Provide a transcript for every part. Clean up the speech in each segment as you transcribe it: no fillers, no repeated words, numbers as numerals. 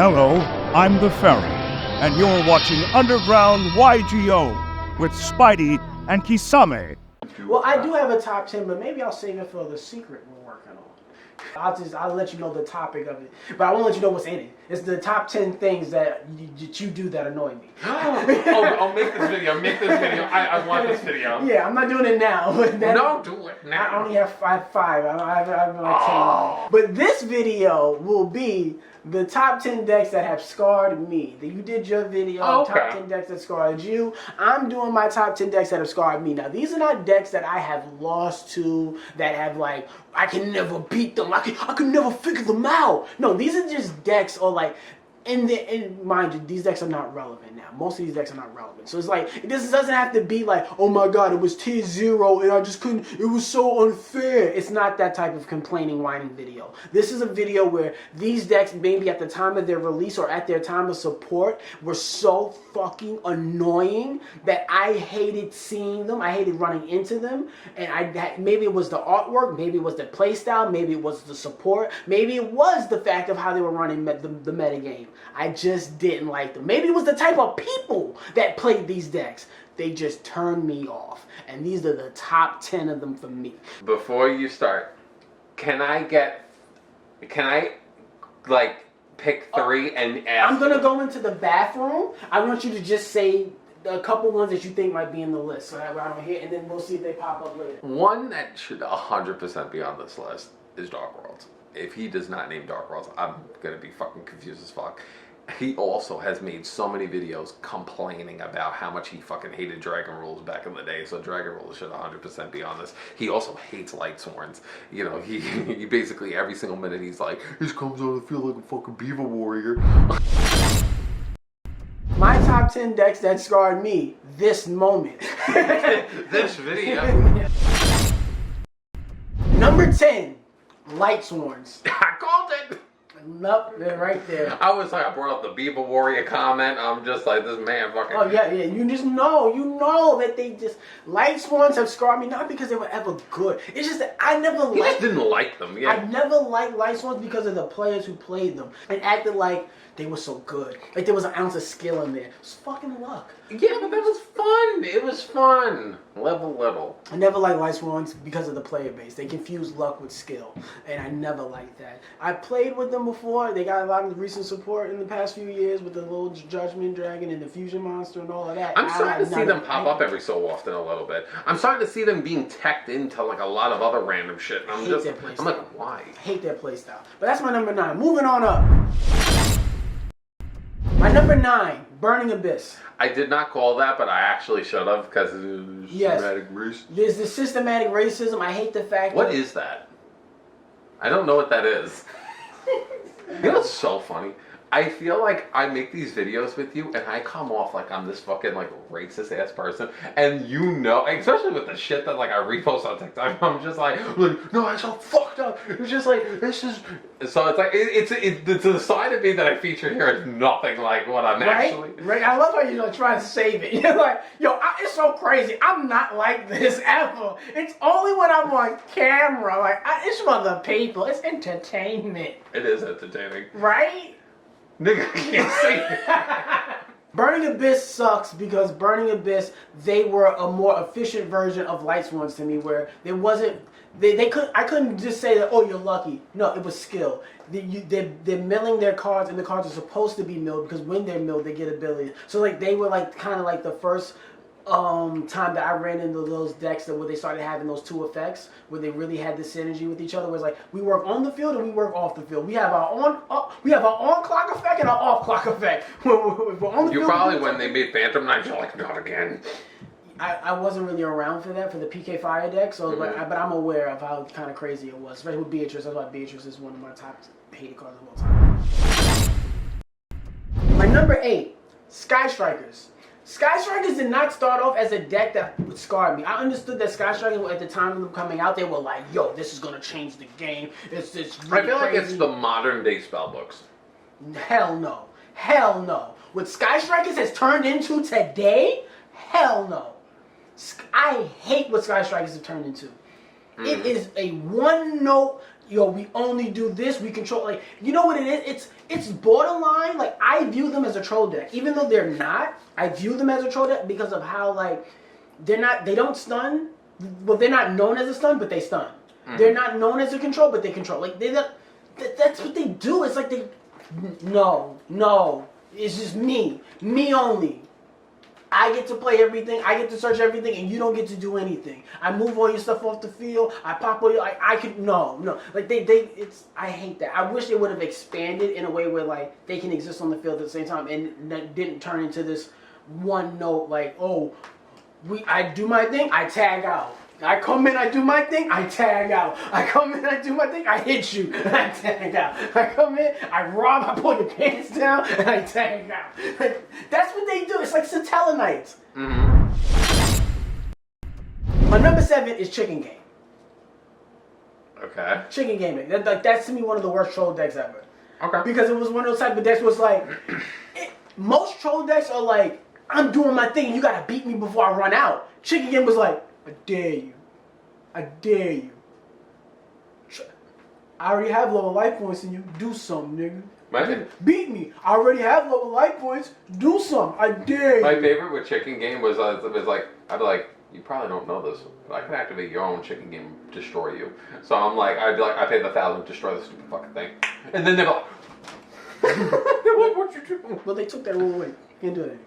Hello, I'm the Ferry, and you're watching Underground Yugioh with Spidey and Kisame. Well, I do have a top 10, but maybe I'll save it for the secret we're working on. I'll let you know the topic of it, but I won't let you know what's in it. It's the top 10 things that you do that annoy me. I'll make this video. I want this video. Yeah, I'm not doing it now. No, do it now. I only have five. I have like 10. But this video will be the top 10 decks that have scarred me. You did your video, top 10 decks that scarred you. I'm doing my top 10 decks that have scarred me. Now, these are not decks that I have lost to, that have like, I can never beat them. I can never figure them out. No, these are just decks or like, and mind you, these decks are not relevant now. Most of these decks are not relevant. So it's like, this doesn't have to be like, oh my god, it was tier 0 and I just couldn't, it was so unfair. It's not that type of complaining, whining video. This is a video where these decks, maybe at the time of their release or at their time of support, were so fucking annoying that I hated seeing them. I hated running into them. And maybe it was the artwork, maybe it was the playstyle, maybe it was the support, maybe it was the fact of how they were running the metagame. I just didn't like them. Maybe it was the type of people that played these decks. They just turned me off. And these are the top 10 of them for me. Before you start, can I like pick 3 and ask? I'm going to go into the bathroom. I want you to just say a couple ones that you think might be in the list. So that way I don't hear, and then we'll see if they pop up later. One that should 100% be on this list is Dark Worlds. If he does not name Dark Worlds, I'm going to be fucking confused as fuck. He also has made so many videos complaining about how much he fucking hated Dragon Rules back in the day, so Dragon Rules should 100% be on this. He also hates Lightsworns. You know, he basically every single minute he's like, this comes out, I feel like a fucking beaver warrior. My top 10 decks that scarred me this moment. This video. Number 10. Lightsworns. I called it! Nope, they're right there. I was like, I brought up the Beaver Warrior comment. I'm just like, this man fucking... Oh, yeah. You know that they just... Lightsworns have scarred me, not because they were ever good. It's just that I never liked... You just didn't like them, yeah. I never liked Lightsworns because of the players who played them. And acted like they were so good. Like there was an ounce of skill in there. It was fucking luck. Yeah, but that was fun. It was fun. Level. I never liked Lightsworns because of the player base. They confused luck with skill. And I never liked that. I played with them before. They got a lot of recent support in the past few years with the little Judgment Dragon and the Fusion Monster and all of that. I'm starting to see them pop up every so often a little bit. I'm starting to see them being teched into like a lot of other random shit. And I'm like, why? I hate their playstyle. But that's my number 9. Moving on up. My number 9, Burning Abyss. I did not call that, but I actually should have because of systematic racism. There's the systematic racism. I hate the fact What is that? I don't know what that is. You know what's so funny? I feel like I make these videos with you and I come off like I'm this fucking like racist ass person, and you know, especially with the shit that like I repost on TikTok, I'm just like no, that's so fucked up. It's just like this is so it's like it's the side of me that I feature here is nothing like what I'm actually. Right. I love how you're trying to save it. You're like, it's so crazy. I'm not like this ever. It's only when I'm on camera. Like it's for the people. It's entertainment. It is entertaining, right? Nigga, I can't say it. Burning Abyss sucks because Burning Abyss, they were a more efficient version of Lightsworns to me, where there wasn't, I couldn't just say that, oh, you're lucky. No, it was skill. They're milling their cards, and the cards are supposed to be milled because when they're milled, they get abilities. So like they were like kind of like the first time that I ran into those decks where they started having those two effects, where they really had this synergy with each other. Where it's like we work on the field and we work off the field. We have our on clock effect and our off clock effect. We're on the you field, probably when they made Phantom Knights, you're like, not again. I wasn't really around for that, for the PK Fire deck, so but I'm aware of how kind of crazy it was, especially with Beatrice. That's why Beatrice is one of my top hated cards of all time. My number 8, Sky Strikers. Sky Strikers did not start off as a deck that scarred me. I understood that Sky Strikers, at the time of them coming out, they were like, yo, this is going to change the game. It's really I feel like crazy. it's the modern day spellbooks. Hell no. Hell no. What Sky Strikers has turned into today? Hell no. I hate what Sky Strikers have turned into. It is a one-note... yo, we only do this, we control, like, you know what it is? It's borderline, like, I view them as a troll deck. Even though they're not, I view them as a troll deck because of how, like, they don't stun. Well, they're not known as a stun, but they stun. They're not known as a control, but they control. Like, that's what they do. It's like no, it's just me only. I get to play everything. I get to search everything, and you don't get to do anything. I move all your stuff off the field. I pop all your. I could no. Like it's. I hate that. I wish they would have expanded in a way where like they can exist on the field at the same time, and that didn't turn into this one note. Like, oh, I do my thing. I tag out. I come in, I do my thing, I tag out. I come in, I do my thing, I hit you, and I tag out. I come in, I rob, I pull your pants down, and I tag out. Like, that's what they do. It's like Satellanites. My number 7 is Chicken Game. Okay. Chicken Game. That's to me one of the worst troll decks ever. Okay. Because it was one of those type of decks where it's like, most troll decks are like, I'm doing my thing, you gotta beat me before I run out. Chicken Game was like, I dare you. I dare you. I already have lower life points than you. Do something, nigga. Beat me. I already have lower life points. Do something. I dare you. My favorite with Chicken Game was like, I'd be like, you probably don't know this, but I can activate your own Chicken Game, destroy you. So I'm like, I'd be like, I paid the 1,000, destroy the stupid fucking thing. And then they're like, what you doing? Well, they took that rule away. You can't do it anymore.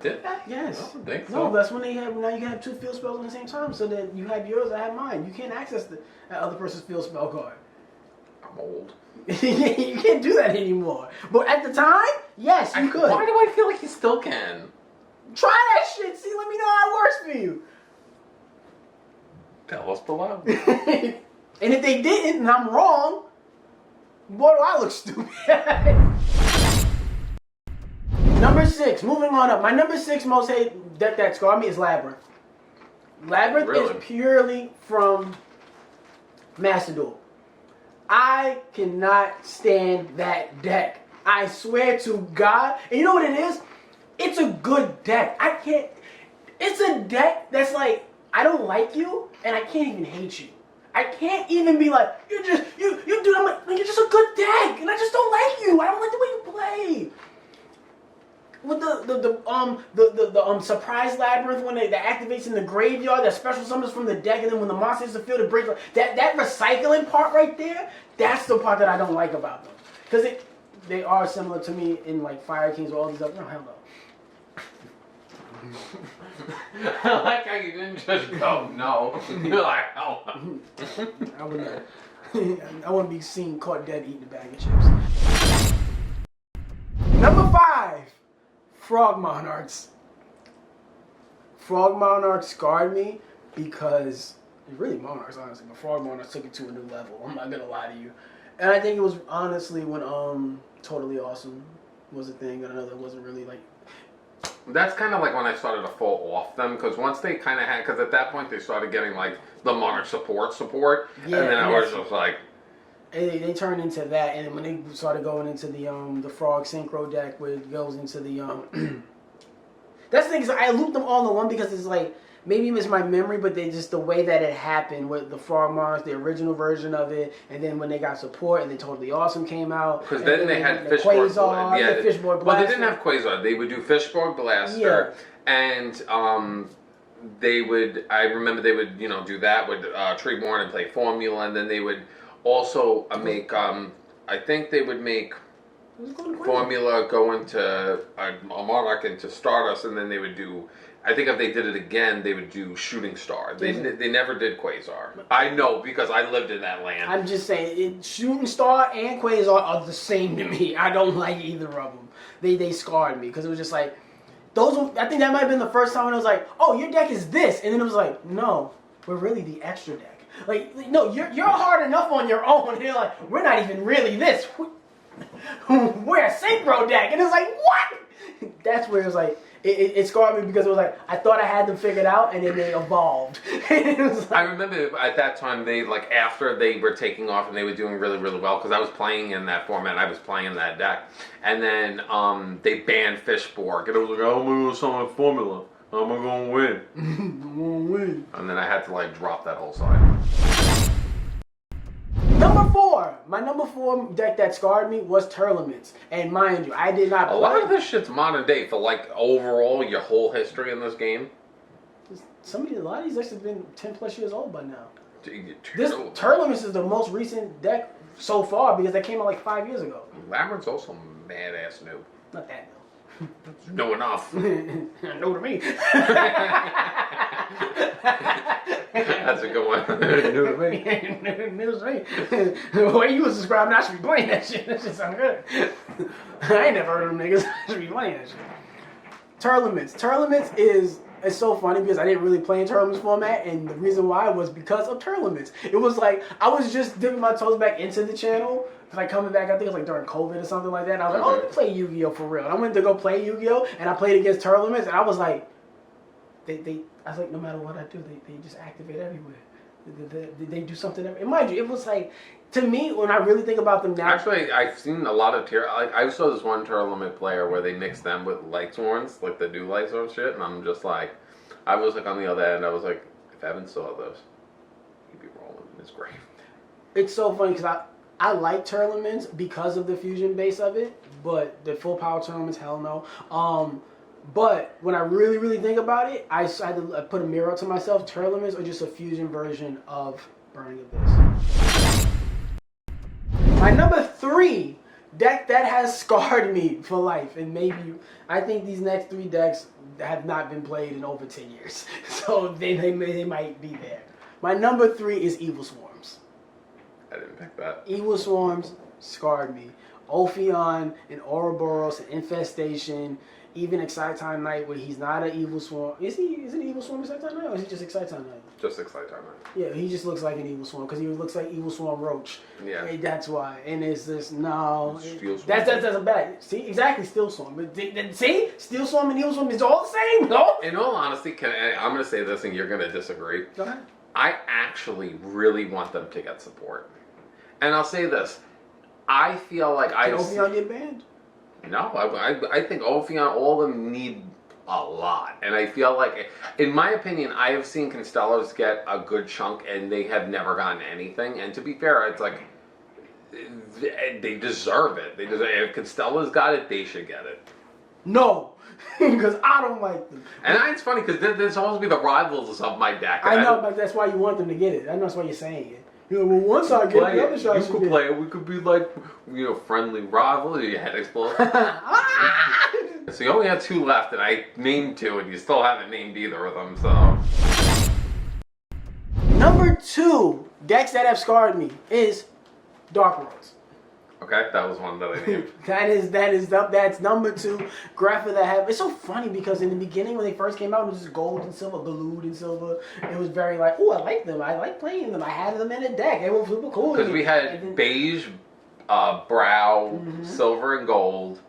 Did that? Yes. I don't think so. No, that's when they have. Now you can have 2 field spells at the same time, so that you have yours, I have mine. You can't access that other person's field spell card. I'm old. You can't do that anymore. But at the time, yes, you could. Why do I feel like you still can? Try that shit. See, let me know how it works for you. Tell us below. And if they didn't, and I'm wrong, boy, do I look stupid. Number 6, moving on up. My number 6 most hate deck that scarred me is Labyrinth. Labyrinth is purely from Master Duel. I cannot stand that deck. I swear to God. And you know what it is? It's a good deck. I can't. It's a deck that's like, I don't like you, and I can't even hate you. I can't even be like, you do. I'm like, you're just a good deck, and I just don't like you. I don't like the way you play. With the surprise labyrinth when that activates in the graveyard, that special summons from the deck, and then when the monster hits the field, it breaks. That recycling part right there, that's the part that I don't like about them, because they are similar to me in like Fire Kings or all these other. No, hell no. I like how you didn't just go no. You're like, hell no. I would not. I wouldn't be seen caught dead eating a bag of chips. Number 5. Frog Monarchs. Frog Monarchs scarred me because it's really Monarchs, honestly, but Frog Monarchs took it to a new level. I'm not gonna lie to you. And I think it was honestly when Totally Awesome was a thing, and I know that wasn't really like. That's kind of like when I started to fall off them, because once they kind of had, because at that point they started getting like the Monarch support, yeah, and then I was just like. And they turned into that, and then when they started going into the Frog Synchro deck, where it goes into the that's the thing, is I looped them all in one because it's like, maybe it was my memory, but they just the way that it happened with the Frog Monarchs, the original version of it, and then when they got support and then Totally Awesome came out. Because then they had Fishboard Blaster. Well, they didn't have Quasar. They would do Fishboard Blaster, and they would. I remember they would, do that with Treeborn and play Formula, and then they would also make. I think they would make. Formula go into a Monarch into Stardust, and then they would do. I think if they did it again, they would do Shooting Star. They never did Quasar. I know because I lived in that land. I'm just saying, Shooting Star and Quasar are the same to me. I don't like either of them. They scarred me because it was just like those. I think that might have been the first time when it was like, oh, your deck is this, and then it was like, no, we're really the extra deck. Like, no, you're hard enough on your own. And they're like, we're not even really this. We're a synchro deck, and it's like, what? That's where it was like, it scarred me because it was like, I thought I had them figured out, and then they evolved. It was like, I remember at that time, they, like, after they were taking off and they were doing really, really well, because I was playing in that format, I was playing that deck, and then they banned Fishborg, and it was like, I'm going to go summon Formula. I'm going to win. I'm going to win. And then I had to, like, drop that whole side. number four deck that scarred me was Tearlaments. And mind you, I did not play. A lot of this shit's modern day for like overall your whole history in this game. A lot of these decks have been 10 plus years old by now. This Tearlaments is the most recent deck so far because that came out like 5 years ago. Labyrinth's also mad ass new. Not that new. New enough. New to me. That's a good one. New to me. New to me. The way you was describing, I should be playing that shit. That shit sound good. I ain't never heard of them niggas. I should be playing that shit. Tearlaments. Tearlaments is... It's so funny because I didn't really play in Tearlaments format, and the reason why was because of Tearlaments. It was like, I was just dipping my toes back into the channel, like coming back, I think it was like during COVID or something like that, and I was like, oh, let me play Yu-Gi-Oh! For real. And I went to go play Yu-Gi-Oh! And I played against Tearlaments, and I was like, I was like, no matter what I do, they just activate everywhere. They do something, and mind you, it was like, to me, when I really think about them now... Actually, I've seen a lot of I saw this one Tearlament player where they mixed them with Lightsworns, like the new Lightsworn shit, and I'm just like... I was like on the other end, I was like, if Evan saw those, he'd be rolling in his grave. It's so funny because I like Tearlaments because of the fusion base of it, but the full power Tearlaments, hell no. But when I really, really think about it, I had to put a mirror to myself. Tearlaments are just a fusion version of Burning Abyss. My number 3 deck that has scarred me for life, and maybe I think these next 3 decks have not been played in over 10 years, so they might be there. My number 3 is Evilswarms. I didn't pick that. Evilswarms scarred me. Ophion and Ouroboros and Infestation, even Exciton Knight, where he's not an Evilswarm. Is it Evilswarm Exciton Knight, or is he just Exciton Knight? Just Exciton Knight. Yeah, he just looks like an Evilswarm because he looks like Evilswarm Roach. Yeah. And that's why. And it's this no. Steelswarm. That's a bad. See, exactly, Steelswarm. But see, Steelswarm and Evilswarm is all the same. No. In all honesty, I'm going to say this, and you're going to disagree. Go ahead. I actually really want them to get support, and I'll say this. I feel like Can Ophion get banned? No, I think Ophion, all of them need a lot. And I feel like, in my opinion, I have seen Constellas get a good chunk and they have never gotten anything. And to be fair, it's like, they deserve it. If Constella's got it, they should get it. No, because I don't like them. And it's funny because they're supposed to be the rivals of my deck. I know, but that's why you want them to get it. I know that's why you're saying it. You know, well, one side get it, the other side you could play it. We could be like, friendly rivals. Your head explode. So you only have 2 left, and I named 2, and you still haven't named either of them. So number 2 decks that have scarred me is Dark Worlds. Okay, that was one that I named. That's number 2. Grapha that have. It's so funny because in the beginning when they first came out, it was just gold and silver, glued and silver. It was very like, oh, I like them. I like playing them. I had them in a deck. They were super cool. Because we had beige, brow, silver, and gold.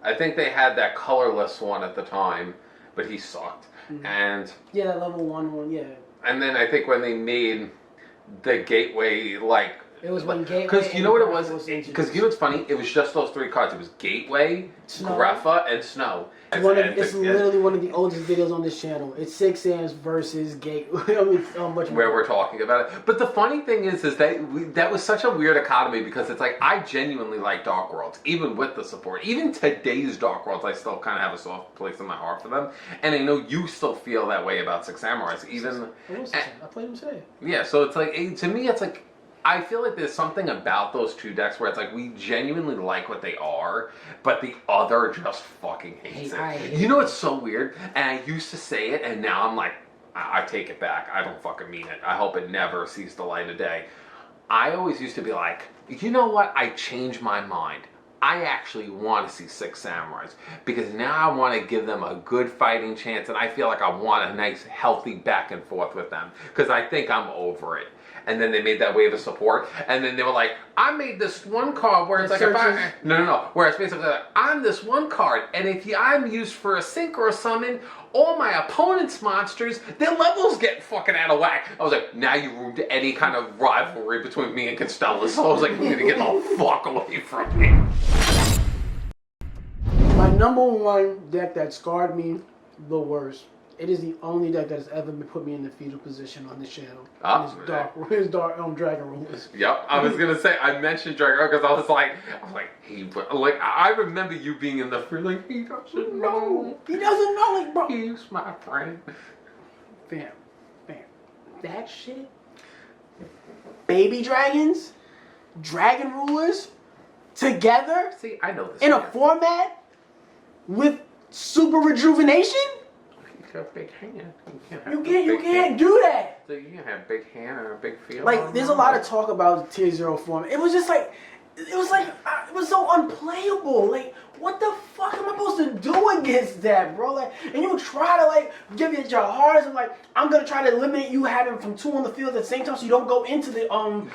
I think they had that colorless one at the time, but he sucked. And yeah, that level 1, yeah. And then I think when they made the gateway, like. It was when Gateway. Because you know what it was? Because you know what's funny? It was just those 3 cards. It was Gateway, Grapha, and Snow. It's literally one of the oldest videos on this channel. It's 6 Sam's versus Gateway. Where we're talking about it. But the funny thing is that was such a weird economy because it's like I genuinely like Dark Worlds, even with the support. Even today's Dark Worlds, I still kind of have a soft place in my heart for them. And I know you still feel that way about Six Samurais. I played them today. Yeah, so it's like, to me, it's like, I feel like there's something about those 2 decks where it's like we genuinely like what they are, but the other just fucking hates it. You know, it's so weird, and I used to say it, and now I'm like, I take it back. I don't fucking mean it. I hope it never sees the light of day. I always used to be like, you know what? I changed my mind. I actually want to see Six Samurais because now I want to give them a good fighting chance, and I feel like I want a nice, healthy back and forth with them because I think I'm over it. And then they made that wave of support, and then they were like, I made this one card where it's like, where it's basically like, I'm this one card, and if I'm used for a sync or a summon, all my opponent's monsters, their levels get fucking out of whack. I was like, now you ruined any kind of rivalry between me and Constellas, so I was like, you need to get the fuck away from me. My number 1 deck that scarred me the worst It is the only deck that has ever been put me in the fetal position on this channel. Oh, His dark Dragon Rulers. Yep, I was gonna say I mentioned Dragon because I was like, I remember you being in the field like he doesn't know. He doesn't know, like, bro. He's my friend. Fam, that shit. Baby dragons, dragon rulers, together. See, I know this in a format with super rejuvenation. A big hand. You can't do that. So you can't have a big hand and a big field. Like, there's a lot of talk about Tier 0 form. It was so unplayable. Like, what the fuck am I supposed to do against that, bro? Like, and you try to, like, give it your hardest, and, like, I'm gonna try to eliminate you having from 2 on the field at the same time so you don't go into the,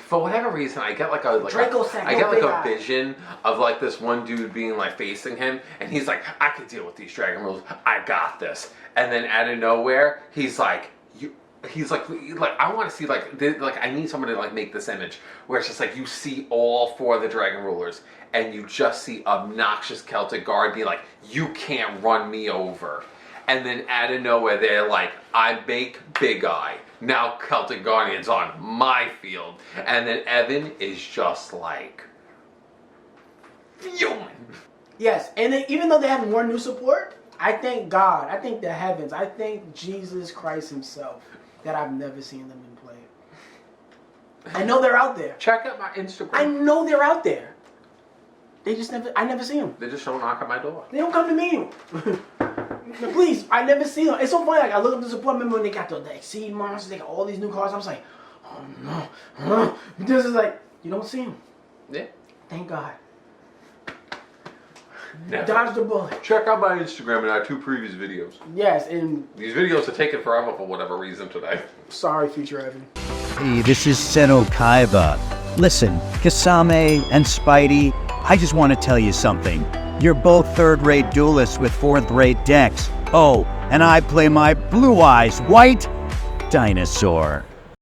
For whatever reason, I get like a vision of, like, this one dude being, like, facing him, and he's like, I can deal with these dragon rules. I got this. And then out of nowhere, he's like, I want to see, I need someone to, like, make this image where it's just like you see all 4 of the dragon rulers and you just see obnoxious Celtic Guard be like, you can't run me over. And then out of nowhere, they're like, I make Big Eye. Now Celtic Guardian's on my field. And then Evan is just like, fuming. Yes, and then, even though they have more new support, I thank God, I thank the heavens, I thank Jesus Christ himself that I've never seen them in play. I know they're out there. Check out my Instagram. I know they're out there. I never see them. They just don't knock at my door. They don't come to me. Please, I never see them. It's so funny, like, I look up the support member and they got the Exceed monsters, they got all these new cards. I was like, oh no. This is like, you don't see them. Yeah. Thank God. Never. Dodge the bullet. Check out my Instagram and our 2 previous videos. Yes, and these videos are taking forever for whatever reason today. Sorry, future Evan. Hey, this is Seno Kaiba. Listen, Kisame and Spidey, I just want to tell you something. You're both third-rate duelists with fourth-rate decks. Oh, and I play my Blue Eyes White Dinosaur.